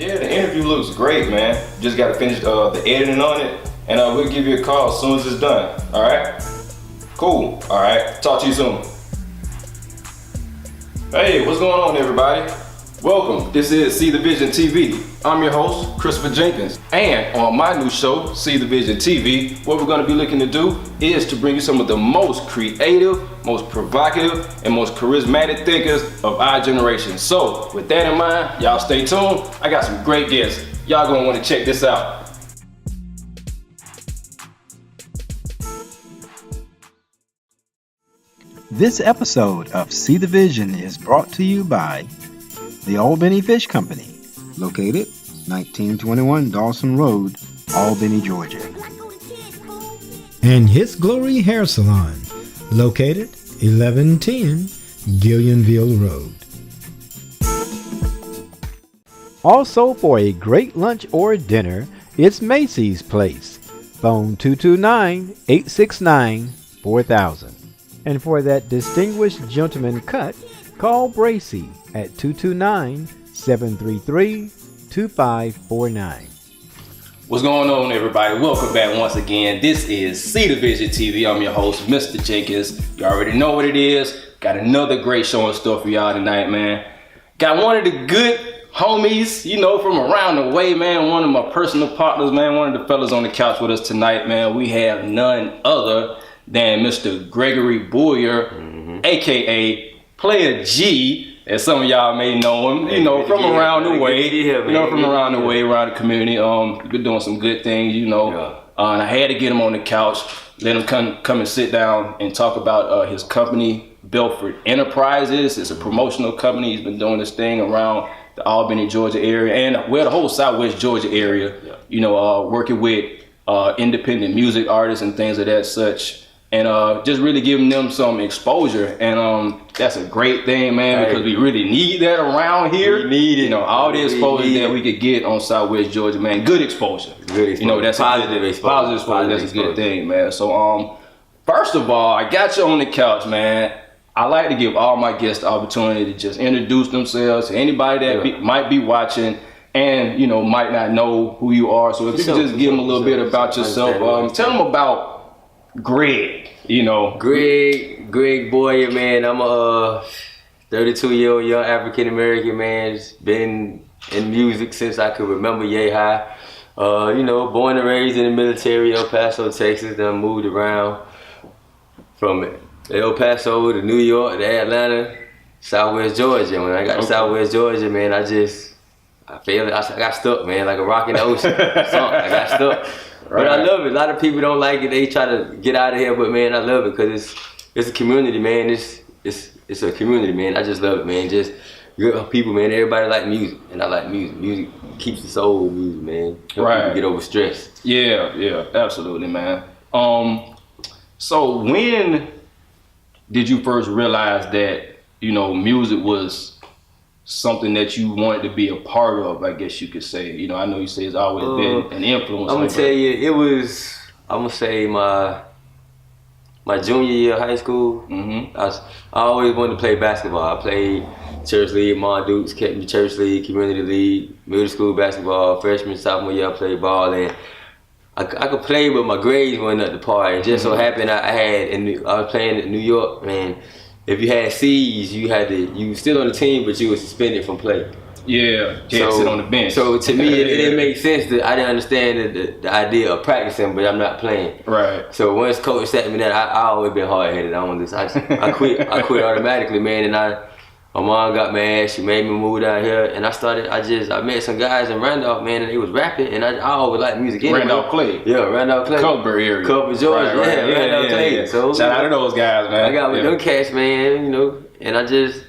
Yeah, the interview looks great, man. Just got to finish the editing on it, and we'll give you a call as soon as it's done. All right? Cool. All right. Talk to you soon. Hey, what's going on, everybody? Welcome. This is See the Vision TV. I'm your host, Christopher Jenkins. And on my new show, See the Vision TV, what we're going to be looking to do is to bring you some of the most creative, most provocative, and most charismatic thinkers of our generation. So, with that in mind, y'all stay tuned. I got some great guests. Y'all going to want to check this out. This episode of See the Vision is brought to you by the Albany Fish Company, located 1921 Dawson Road, Albany, Georgia. And His Glory Hair Salon, located 1110 Gillianville Road. Also, for a great lunch or dinner, it's Macy's Place. Phone 229-869-4000. And for that distinguished gentleman cut, call Bracy at 229-733-2549. What's going on, everybody? Welcome back once again. This is See the Vision TV. I'm your host, Mr. Jenkins. You already know what it is. Got another great show in store for y'all tonight, man. Got one of the good homies, from around the way, man. One of my personal partners, man. One of the fellas on the couch with us tonight, man. We have none other than Mr. Gregory Boyer, aka Playa G, as some of y'all may know him, from around the way, around the community. Been doing some good things, and I had to get him on the couch, let him come and sit down and talk about his company, Belfort Enterprises. It's a promotional company. He's been doing this thing around the Albany, Georgia area, and the whole Southwest Georgia area. Working with independent music artists and things of that such. And just really giving them some exposure, and that's a great thing, man, because we really need that around here. We need it. All the exposure that we could get on Southwest Georgia, man. Good exposure. Good exposure. That's positive exposure. That's a good thing, man. So, first of all, I got you on the couch, man. I like to give all my guests the opportunity to just introduce themselves to anybody that might be watching and might not know who you are. So if you could just give them a little bit about yourself, tell them about Greg. Greg Boyer, man. I'm a 32-year-old young African American man. Been in music since I could remember yay high. Born and raised in the military, El Paso, Texas. Then moved around from El Paso to New York to Atlanta, Southwest Georgia. When I got to Southwest Georgia, man, I failed it. I got stuck, man, like a rock in the ocean. I got stuck. But I love it. A lot of people don't like it. They try to get out of here, but man, I love it because it's a community, man. It's a community, man. I just love it, man. Just good people, man. Everybody like music, and I like music. Music keeps the soul of music, man. Help people get over stress. Yeah, absolutely, man. So when did you first realize that music was something that you wanted to be a part of, I guess you could say? I know you say it's always been an influence. I'm gonna tell you, I'm gonna say my junior year of high school. I always wanted to play basketball. I played church league, Mon Dukes kept me church league, community league, middle school basketball. Freshman, sophomore year, I played ball, and I could play, but my grades weren't up to par. And just so happened I was playing in New York, man. If you had C's, you were still on the team, but you were suspended from play. Yeah, can't sit on the bench. So to me, it didn't make sense that I didn't understand the idea of practicing, but I'm not playing. Right. So once coach sat me down, I always been hard headed. I quit automatically, man. And my mom got mad. She made me move down here, and I met some guys in Randolph, man, and they was rapping, and I always liked music anyway. Randolph Clay. Yeah, Randolph Clay. Culver area. Culver, Georgia. Right. Randolph Clay. Yeah. So shout out to those guys, man. I got with them cats, man, and I just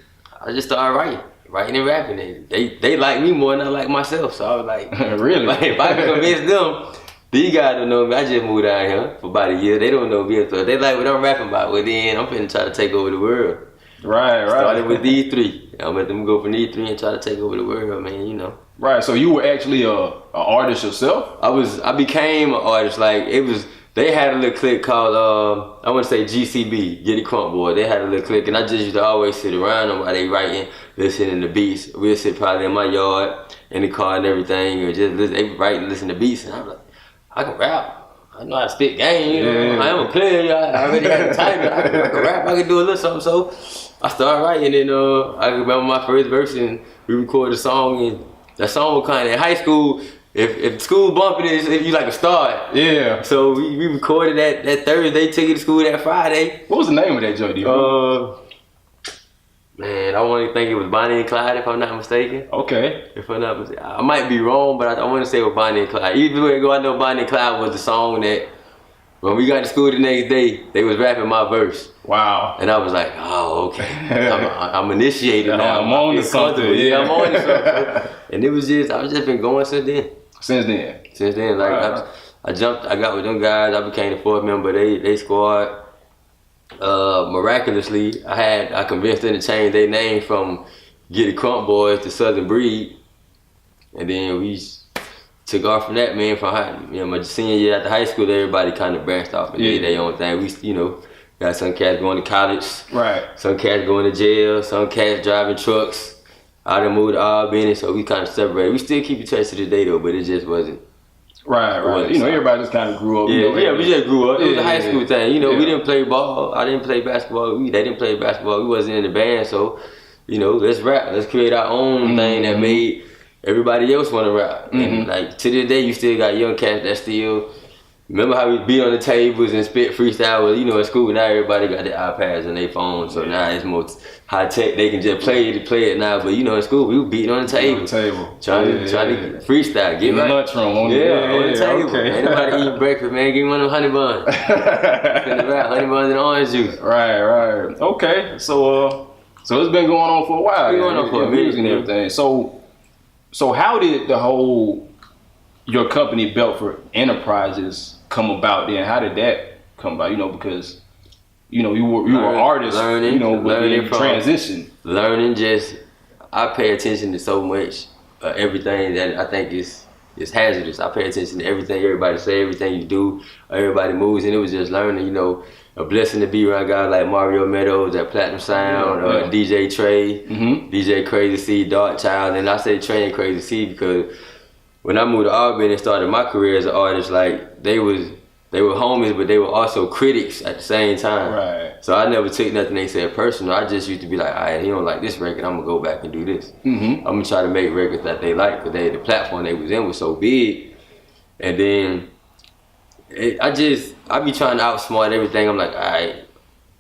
started writing and rapping, and they like me more than I like myself. So I was like, really? If I can convince them, these guys don't know me. I just moved down here for about a year. They don't know me, so they like what I'm rapping about. Well, then I'm finna try to take over the world. Right. Started with these three. I'm let them go from these three and try to take over the world, man. Right. So you were actually a artist yourself? I became an artist. Like they had a little clique called I want to say GCB, Get It Crunk Boy. They had a little clique, and I just used to always sit around them while they writing. listening to beats. We'll sit probably in my yard, in the car and everything, or just listen to beats. And I'm like, I can rap. I know how to spit game, you know. I am a player. I already had the title. I can rap. I can do a little something. So I started writing, and I remember my first verse, and we recorded a song, and that song was kind of in high school. If school bumping is if you like a start. Yeah. So we recorded that Thursday, took it to school that Friday. What was the name of that joint? Man, I want to think it was Bonnie and Clyde, if I'm not mistaken. Okay. If I'm not mistaken, I might be wrong, but I want to say it was Bonnie and Clyde. Either way it go, I know Bonnie and Clyde was the song that when we got to school the next day, they was rapping my verse. Wow. And I was like, oh, okay. I'm initiated now. I'm on to something. Yeah, I'm on to something. And I've just been going since then. Since then, like right. I got with them guys. I became the fourth member. They squad. Miraculously, I convinced them to change their name from Get the Crump Boys to Southern Breed, and then we took off from that. Man, from my senior year at the high school, everybody kind of branched off and did their own thing. We got some cats going to college, right? Some cats going to jail, some cats driving trucks. I done moved to Albany, so we kind of separated. We still keep in touch to this day though, but it just wasn't. Right. Everybody just kind of grew up. We just grew up. It was a high school thing. We didn't play ball. I didn't play basketball. They didn't play basketball. We wasn't in the band, so let's rap. Let's create our own thing that made everybody else want to rap. And like to this day, you still got young cats that still remember how we beat on the tables and spit freestyle. Well, in school now everybody got their iPads and their phones, so now it's more high tech. They can just play it now. But in school we were beating on the table, trying to freestyle, get right. Lunchroom on on the table. Okay. Ain't nobody eating breakfast, man. Give me one of them honey buns. Honey buns and orange juice. Right. Okay. So it's been going on for a while. It's been going on for a minute and everything. So how did your company Belfort Enterprises come about then? How did that come about? Because you were artists, learning from transition. I pay attention to so much everything that I think is hazardous. I pay attention to everything everybody say, everything you do, everybody moves, and it was just learning, a blessing to be around guys like Mario Meadows at Platinum Sound, DJ Trey, DJ Crazy C, Dark Child, and I say Trey and Crazy C because when I moved to Albany and started my career as an artist, like they were homies, but they were also critics at the same time. Right. So I never took nothing they said personal. I just used to be like, all right, he don't like this record, I'm gonna go back and do this. I'm gonna try to make records that they like, because the platform they was in was so big. And then I be trying to outsmart everything. I'm like, all right,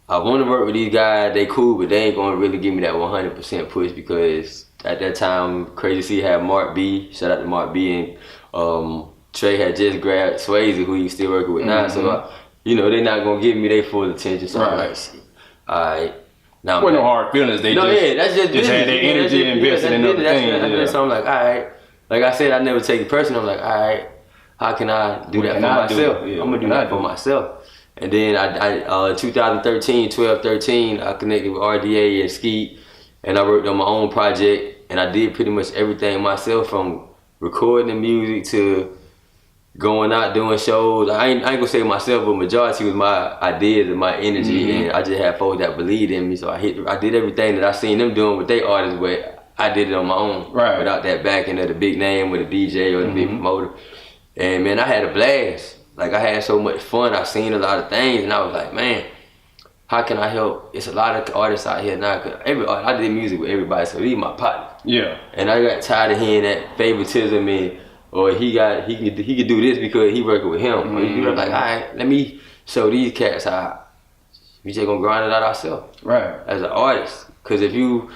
I want to work with these guys. They cool, but they ain't gonna really give me that 100% push, because at that time, Crazy C had Mark B. Shout out to Mark B. And Trey had just grabbed Swayze, who he's still working with now. So, they're not gonna give me their full attention. So I'm like, all right. Now, no hard feelings. They that's just had their energy invested in other things. So I'm like, all right. Like I said, I never take it personal. I'm like, all right, how can I do that for myself? I'm gonna do that for myself. And then I 2013, 12-13, I connected with RDA and Skeet, and I worked on my own project, and I did pretty much everything myself, from recording the music to going out doing shows. I ain't gonna say myself, but majority was my ideas and my energy, and I just had folks that believed in me. So I did everything that I seen them doing with their artists, but I did it on my own, without that backing of the big name with a DJ or the big promoter. And man, I had a blast. Like, I had so much fun. I seen a lot of things, and I was like, man, how can I help? It's a lot of artists out here now. Cause I did music with everybody, so these my partners. Yeah. And I got tired of hearing that favoritism or he could do this because he working with him. Or you know, like, all right, let me show these cats how we just gonna grind it out ourselves. Right. As an artist, because if you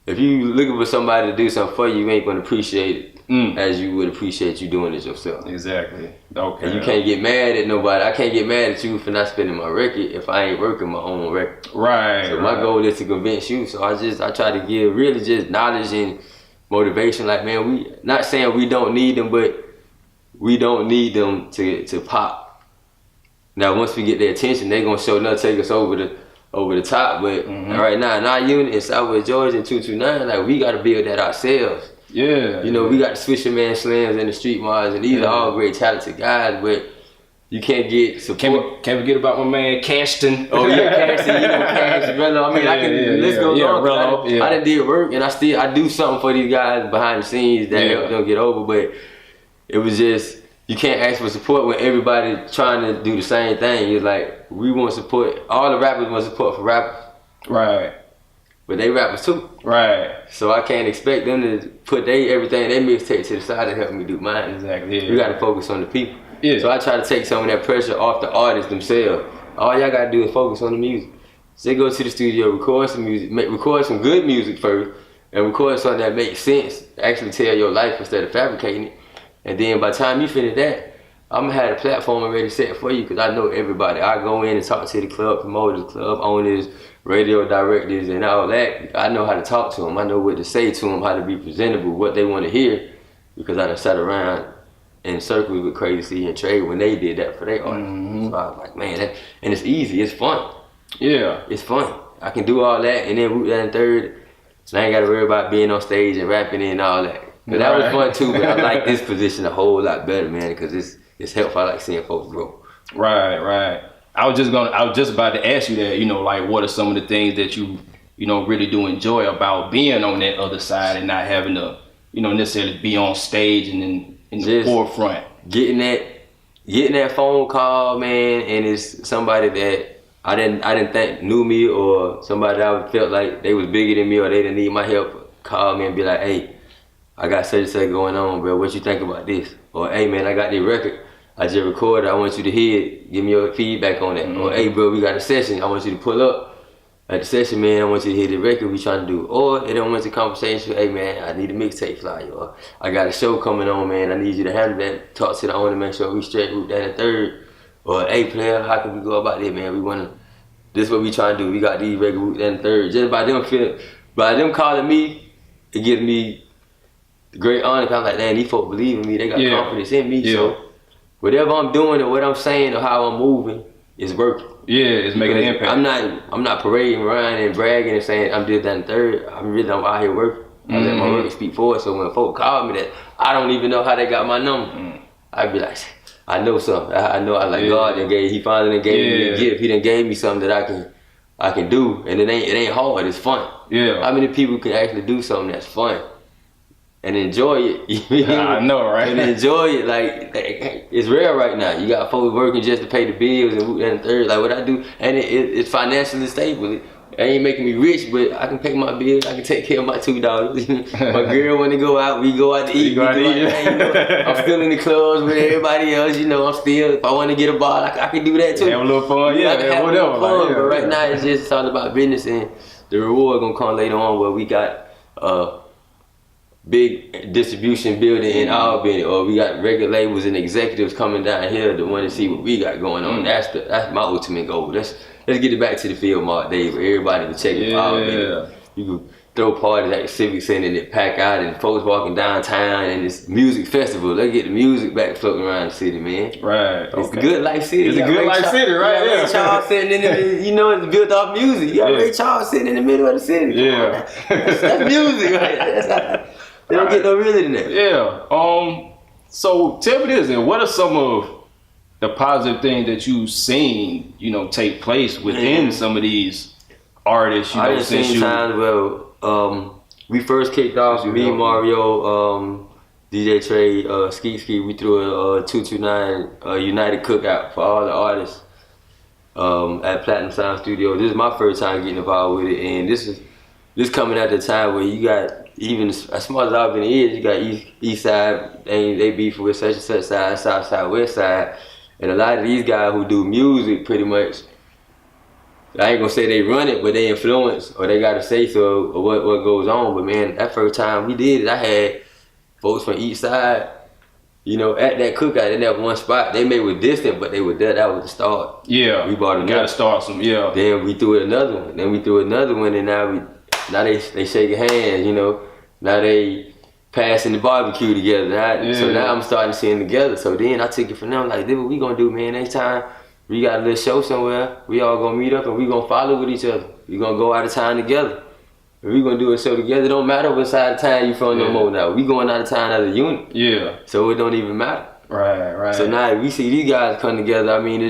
looking for somebody to do something for you, you ain't gonna appreciate it as you would appreciate you doing it yourself. Exactly. Okay. And you can't get mad at nobody. I can't get mad at you for not spending my record if I ain't working my own record. Right. So my goal is to convince you. So I try to give really just knowledge and motivation. Like, man, we not saying we don't need them, but we don't need them to pop. Now once we get their attention, they gonna show enough take us over the top. But right now in our unit in Southwest Georgia in 229, like, we gotta build that ourselves. Yeah. You know, we got the Swisher Man Slams and the Street Mars, and these are all great talented guys, but You can't get support. Can't forget about my man Cashton. Oh yeah, Cassie, Cash, Rello. I mean, I can let's go long. Rello, I done did work, and I do something for these guys behind the scenes that help them get over. But it was just you can't ask for support when everybody trying to do the same thing. It's like we want support. All the rappers want support for rappers, right? But they rappers too, right? So I can't expect them to put everything they mixtape to the side and help me do mine. Exactly. Yeah. We got to focus on the people. Yeah. So I try to take some of that pressure off the artists themselves. All y'all gotta do is focus on the music. So they go to the studio, record some music, record some good music first, and record something that makes sense. Actually tell your life instead of fabricating it. And then by the time you finish that, I'm gonna have the platform already set for you because I know everybody. I go in and talk to the club promoters, club owners, radio directors, and all that. I know how to talk to them. I know what to say to them, how to be presentable, what they want to hear, because I done sat around in circles with Crazy C and Trey when they did that for their artists. So I was like, man, and it's easy, it's fun. Yeah. It's fun. I can do all that and then root that in third. So I ain't gotta worry about being on stage and rapping and all that. But that was fun too, but I like this position a whole lot better, man, because it's helpful. I like seeing folks grow. Right. I was just about to ask you that, like what are some of the things that you really do enjoy about being on that other side and not having to, necessarily be on stage and in the forefront. Getting that phone call, man, and it's somebody that I didn't think knew me or somebody that I felt like they was bigger than me or they didn't need my help, call me and be like, hey, I got such and such going on, bro, what you think about this? Or hey man, I got this record, I just recorded, I want you to hear it, give me your feedback on that. Or hey bro, we got a session, I want you to pull up at the session, man, I want you to hear the record we trying to do. Or it don't want to conversation, hey man, I need a mixtape flyer, or I got a show coming on, man, I need you to handle that, talk to the owner, make sure we straight root that in third. Or hey player, how can we go about it, man, this is what we trying to do, we got these records root that in third. Just by them calling me, it gives me great honor, cause I'm like, damn, these folks believe in me, they got confidence in me, so whatever I'm doing or what I'm saying or how I'm moving, it's working. Yeah, it's making an impact. I'm not parading around and bragging and saying I'm this, that, and third. I'm out here working. I let my work speak for it. So when folks call me that, I don't even know how they got my number. I'd be like, I know something. I know I like God and he finally gave me a gift. He done gave me something that I can do, and it ain't hard. It's fun. Yeah. How many people can actually do something that's fun and enjoy it? I know, right? And enjoy it, like it's rare right now. You got folks working just to pay the bills and third, like what I do, and it's financially stable. It ain't making me rich, but I can pay my bills. I can take care of my $2. My girl want to go out, we go out to eat. I'm still in the clubs with everybody else. I'm still. If I want to get a ball, I can do that too. Have a little fun, I can have whatever. A little fun, but right now it's all about business, and the reward gonna come later on where we got big distribution building in Albany, or we got record labels and executives coming down here to want to see what we got going on. That's my ultimate goal. Let's get it back to the field, Mark Dave, where everybody can check it out. You can throw parties at the Civic Center and pack out, and folks walking downtown, and it's music festival. Let's get the music back floating around the city, man. Right. It's a good life city. It's a good life city, right? Ray Charles sitting in the, it's built off music. You got Ray Charles sitting in the middle of the city. Yeah. That's music, right? They don't get no realer than that. Yeah. So tell me this, and what are some of the positive things that you've seen, take place within some of these artists? I done seen times where we first kicked off, me, Mario, DJ Trey, Ski, we threw a 229 United Cookout for all the artists at Platinum Sound Studio. This is my first time getting involved with it, and this coming at the time where you got, even as small as Albany is, you got east side, they beef with such and such side, south side, west side. And a lot of these guys who do music pretty much, I ain't gonna say they run it, but they influence or they got a say so of what goes on. But man, that first time we did it, I had folks from east side, at that cookout in that one spot. They may were distant, but they were there. That was the start. Yeah. We bought another. Gotta start some, Then we threw another one. And now they shaking hands, Now they passing the barbecue together. So now I'm starting to see them together. So then I took it from them, like, this what we gonna do, man. Next time we got a little show somewhere, we all gonna meet up and we gonna follow with each other. We gonna go out of town together. If we gonna do a show together, it don't matter what side of town you from no more now. We going out of town as a unit. Yeah. So it don't even matter. Right. So now if we see these guys come together, I mean,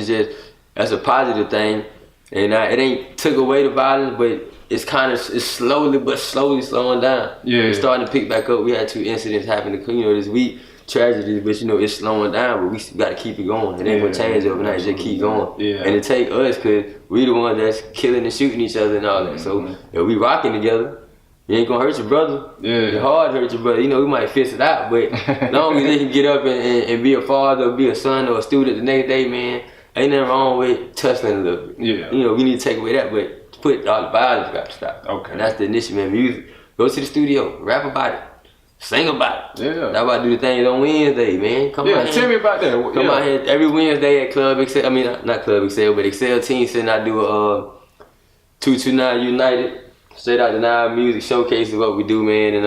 that's a positive thing. And it ain't took away the violence, but it's slowly slowing down. Yeah. It's starting to pick back up. We had 2 incidents happen, this week, tragedies, but it's slowing down, but we got to keep it going. It ain't gonna change overnight, just keep going. Yeah. And it take us, cause we the ones that's killing and shooting each other and all that. So if we rocking together, you ain't gonna hurt your brother. Yeah. It's hard to hurt your brother. We might fist it out, but as long as they can get up and be a father, or be a son, or a student the next day, man, ain't nothing wrong with tussling a little bit. Yeah. We need to take away that, but to put all the violence got to stop. Okay. And that's the initiative in music. Go to the studio, rap about it, sing about it. Yeah. That's why I do the things on Wednesday, man. Come out tell me about that. Come out here every Wednesday at Club Excel. I mean, not Club Excel, but Excel Team Center. I do a 229 United. Straight out the 9 music showcase is what we do, man. And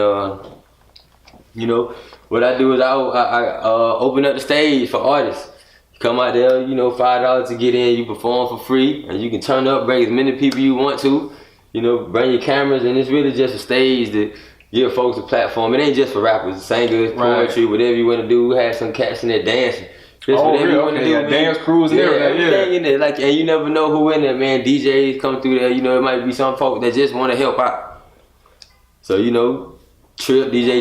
what I do is I open up the stage for artists. You come out there, $5 to get in. You perform for free, and you can turn up, bring as many people you want to. Bring your cameras, and it's really just a stage to give folks a platform. It ain't just for rappers, singers, poetry, whatever you want to do. We had some cats in there dancing. Just whatever you want to do, man. Dance crews and everything in there. And you never know who in there, man. DJs come through there. It might be some folks that just want to help out. So Trip, DJ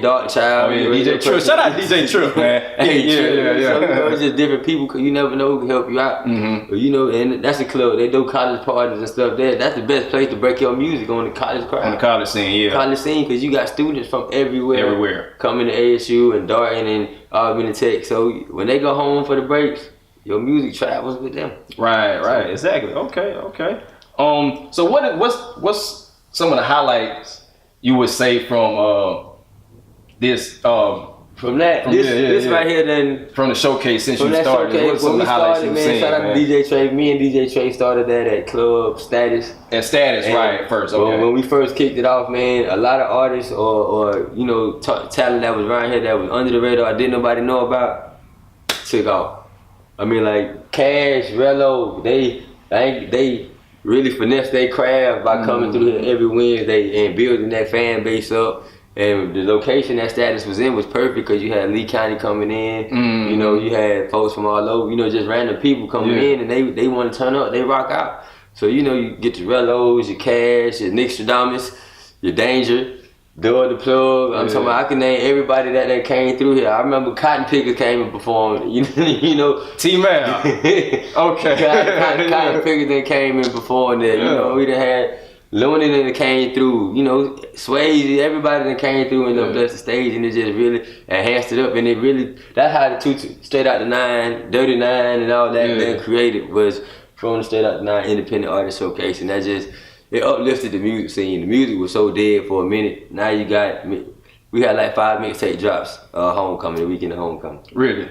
Darkchild. DJ Trip. Shout out DJ Trip, man. So, it's just different people, because you never know who can help you out. But, and that's a club. They do college parties and stuff there. That's the best place to break your music, on the college crowd. On the college scene, yeah. College scene, because you got students from everywhere. Coming to ASU and Darton and Albany Tech. So when they go home for the breaks, your music travels with them. Right. Exactly. Okay. So what's some of the highlights you would say from this this right here, then from the showcase since you started? Showcase, what's some of the highlights you've seen? Shout out to DJ Trey. Me and DJ Trey started that at Club Status. At Status, right? First, okay. When we first kicked it off, man, a lot of artists or talent that was around here that was under the radar, didn't nobody know about, took off. I mean, like Cash, Rello, they really finesse their craft by coming through here every Wednesday and building that fan base up. And the location that Status was in was perfect, because you had Lee County coming in. You had folks from all over. Just random people coming in, and they want to turn up. They rock out. So you get your Rellos, your Cash, your Nickstradamus, your Danger, Door the Plug. I'm talking about, I can name everybody that came through here. I remember Cotton Pickers came and performed. T-Man. Okay. Cotton Pickers that came and performed there. We done had Looney that came through. Swayze, everybody that came through and blessed the stage, and it just really enhanced it up. And that's how the Straight Out the 9, Dirty 9 and all that been created, was from the Straight Out the 9 Independent Artist Showcase. And that it uplifted the music scene. The music was so dead for a minute. Now we had like 5 mixtape drops, the weekend of Homecoming. Really?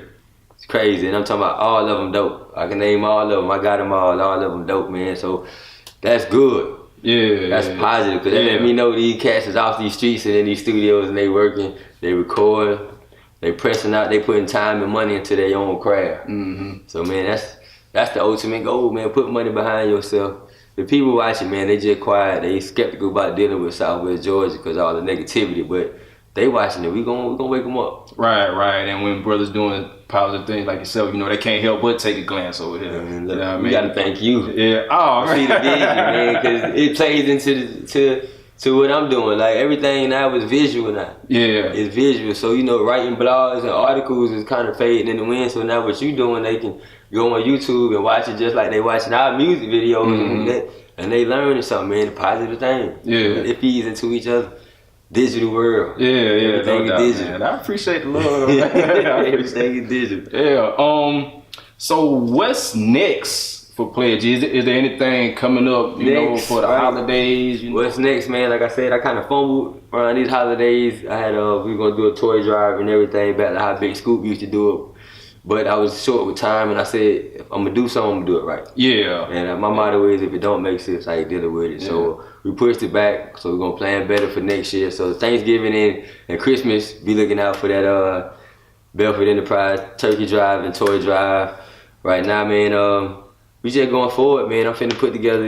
It's crazy, and I'm talking about all of them dope. I can name all of them. I got them all of them dope, man. So that's good. That's positive, because they let me know these cats is off these streets and in these studios, and they working, they recording, they pressing out, they putting time and money into their own craft. So man, that's the ultimate goal, man. Put money behind yourself. The people watching, man, they just quiet. They skeptical about dealing with Southwest Georgia because of all the negativity, but they watching it. We gonna wake them up. Right. And when brothers doing positive things like yourself, they can't help but take a glance over there. We gotta thank you. Yeah. Oh, see the vision, man, because it plays into what I'm doing. Like everything now is visual now. Yeah. It's visual. So writing blogs and articles is kind of fading in the wind. So now what you doing, they can go on YouTube and watch it just like they watching our music videos, and they learning something, man. A positive thing. Yeah. It feeds into each other. Digital world. Everything is digital. Man. I appreciate the love. Everything is digital. Yeah. So what's next for Playa G? Is there anything coming up, for the holidays? What's next, man? Like I said, I kind of fumbled around these holidays. I had we were gonna do a toy drive and everything, back to how Big Scoop used to do it. But I was short with time, and I said, if I'm gonna do something, I'm gonna do it right. Yeah. And my motto is, if it don't make sense, I ain't dealing with it. Yeah. So we pushed it back. So we're gonna plan better for next year. So Thanksgiving and Christmas, be looking out for that Belfort Enterprise turkey drive and toy drive. Right now, man, we just going forward, man. I'm finna put together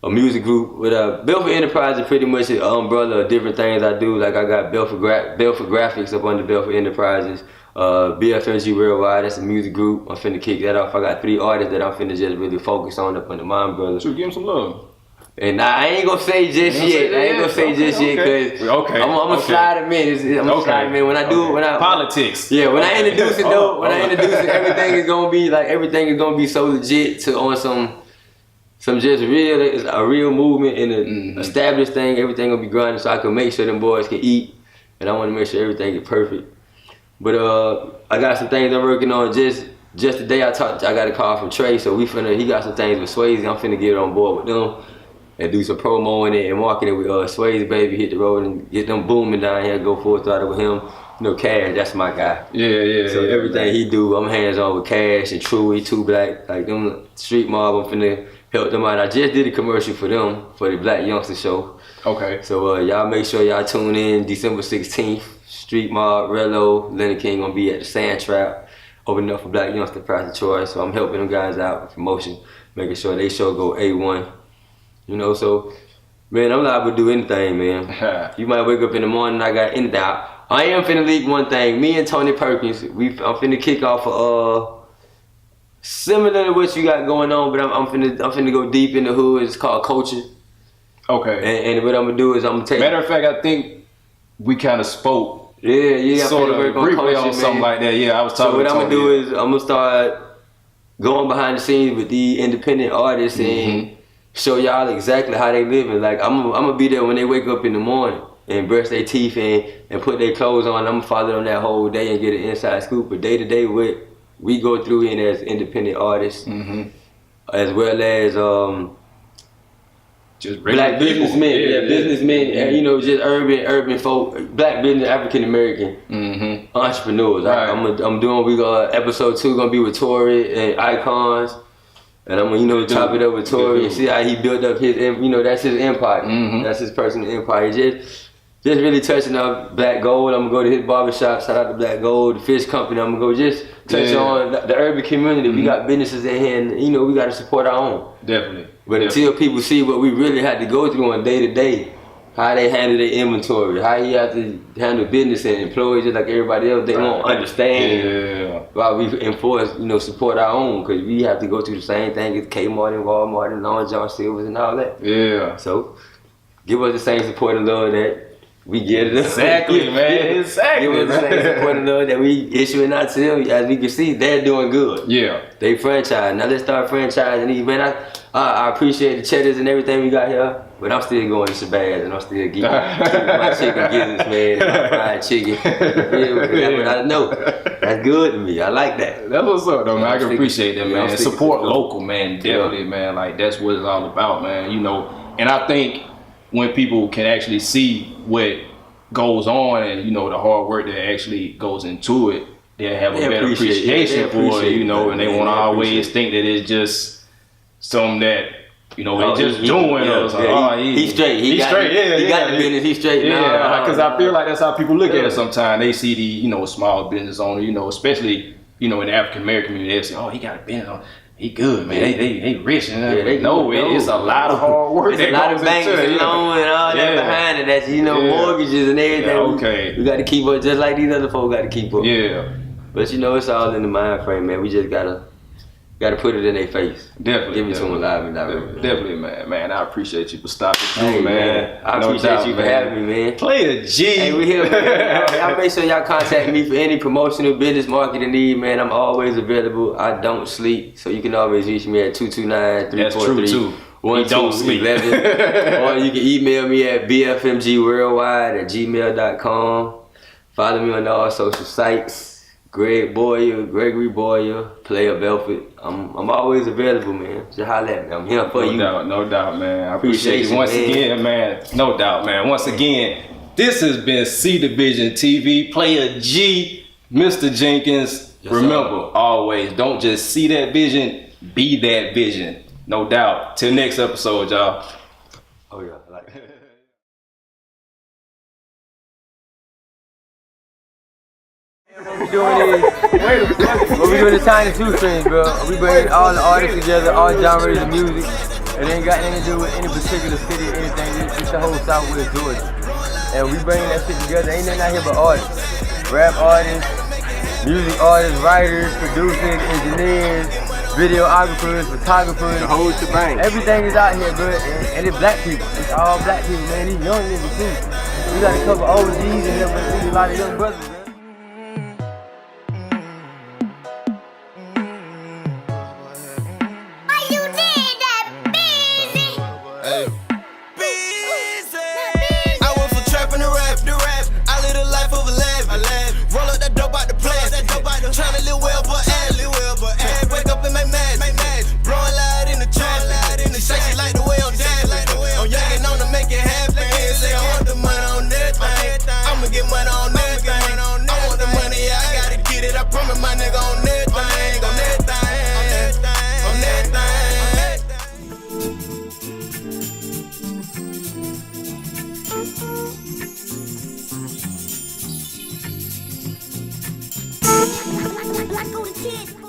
a music group with Belfort Enterprise is pretty much an umbrella of different things I do. Like I got Belfort Graphics up under Belfort Enterprises. BFMG Worldwide, that's a music group. I'm finna kick that off. I got 3 artists that I'm finna just really focus on up under my umbrella. So give him some love. And I ain't gonna say just yet. I ain't gonna say just yet because I'm gonna slide them in. I'm gonna slide them in when I do it. When I politics. Yeah, when I introduce it though, when I introduce it, everything is gonna be like everything is gonna be so legit to on some just real, it's a real movement and an established thing. Everything gonna be grinding so I can make sure them boys can eat, and I want to make sure everything is perfect. But I got some things I'm working on. Just today I got a call from Trey, so he got some things with Swayze. I'm finna get on board with them. And do some promo in it and marketing with Swayze, baby, hit the road and get them booming down here, go full throttle with him. You know, Cash, that's my guy. Yeah. So everything he do, I'm hands on with Cash and Truey, Two Black, like them Street Mob, I'm finna help them out. I just did a commercial for them, for the Black Youngster Show. Okay. So y'all make sure y'all tune in December 16th. Street Mob, Rello, Leonard King gonna be at the Sand Trap, opening up for Black Youngster Prize of Choice. So I'm helping them guys out with promotion, making sure they show go A1. You know, so, man, I'm liable to do anything, man. You might wake up in the morning, I got any doubt. I am finna leak one thing. Me and Tony Perkins, I'm finna kick off similar to what you got going on, but I'm finna go deep in the hood. It's called Culture. Okay. And what I'm gonna do is I'm gonna take. Matter of fact, I think we kind of spoke. Yeah. Sort of work on briefly culture, on something like that. Yeah, I was talking. So what I'm gonna do is I'm gonna start going behind the scenes with the independent artists and show y'all exactly how they living. Like I'm gonna be there when they wake up in the morning and brush their teeth and put their clothes on. I'm gonna follow them that whole day and get an inside scoop. But day to day, what we go through in as independent artists, as well as just Black businessmen, businessmen, and you know, just urban folk, Black business, African American entrepreneurs. I'm doing. We got episode 2 gonna be with Tory and Icons. And I'm gonna, chop it up with Tory and see how he built up his, that's his empire. That's his personal empire. Just really touching up Black Gold. I'm gonna go to his barbershop. Shout out to Black Gold, the fish company. I'm gonna go just touch on the urban community. We got businesses in here, and we gotta support our own. Definitely. But until people see what we really had to go through on day to day, how they handle their inventory, how you have to handle business and employees just like everybody else, they won't understand why we enforce, support our own, because we have to go through the same thing as Kmart and Walmart and Long John Silver's and all that. Yeah. So, give us the same support and love that we get it. Exactly, man. Exactly. Give us the same support and love that we issuing out to them. As we can see, they're doing good. Yeah. They franchise. Now let's start franchising these, man. I appreciate the cheddars and everything we got here, but I'm still going to Shabazz and I'm still keeping my chicken gizzards, man, and my fried chicken. I know. That's good to me. I like that. That's what's up, though, man. I can appreciate that, man. Support local, man. Definitely, man. Like, that's what it's all about, man. And I think when people can actually see what goes on and, the hard work that actually goes into it, they'll have a better appreciation for it, and they won't always think that it's just something that, they just doing. He's straight. He got the business. He's straight. Yeah, because I feel like that's how people look at it sometimes. They see the, small business owner, especially, in the African American community, they say, oh, he got a business. He good, man. They rich. And it's a lot of hard work. It's a lot of banks and loans and all that behind it. That's, mortgages and everything. Okay. We got to keep up just like these other folks got to keep up. Yeah. But, it's all in the mind frame, man. We just got to put it in their face. Definitely. Give it to them live and direct. Definitely, man. I appreciate you for stopping through, man. I appreciate you for having me, man. Playa G. Hey, we here, man. Y'all make sure y'all contact me for any promotional business marketing need, man. I'm always available. I don't sleep. So you can always reach me at 229-343. That's true, too. We don't sleep. 11. Or you can email me at bfmgworldwide@gmail.com. Follow me on all social sites. Gregory Boyer, Playa, Belfort. I'm always available, man. Just holler at me. I'm here for you. No doubt, man. I appreciate you once again, man. No doubt, man. Once again, this has been C Division TV. Playa G, Mr. Jenkins. Yes, remember, always, don't just see that vision, be that vision. No doubt. Till next episode, y'all. Oh yeah, I like it. What we doing is Tiny Two Strings, bro. We bringing all the artists together, all genres of music. It ain't got anything to do with any particular city or anything. It's the whole Southwest Georgia. And we bringing that shit together. Ain't nothing out here but artists. Rap artists, music artists, writers, producers, engineers, videographers, photographers. The whole shebang. Everything is out here, bro. And it's black people. It's all black people, man. These young niggas too. We got a couple OGs in here, but there's a lot of young brothers, man. Tryna live well, but ass. Wake up and make mad. Blowing loud in the trap. Say she like the way I'm dancing. I'm young and on to make it happen. Say I want the money on everything. I'ma get money on everything. I want the money, yeah, I gotta get it. I promise my nigga on everything. On everything. On everything. Black golden kids.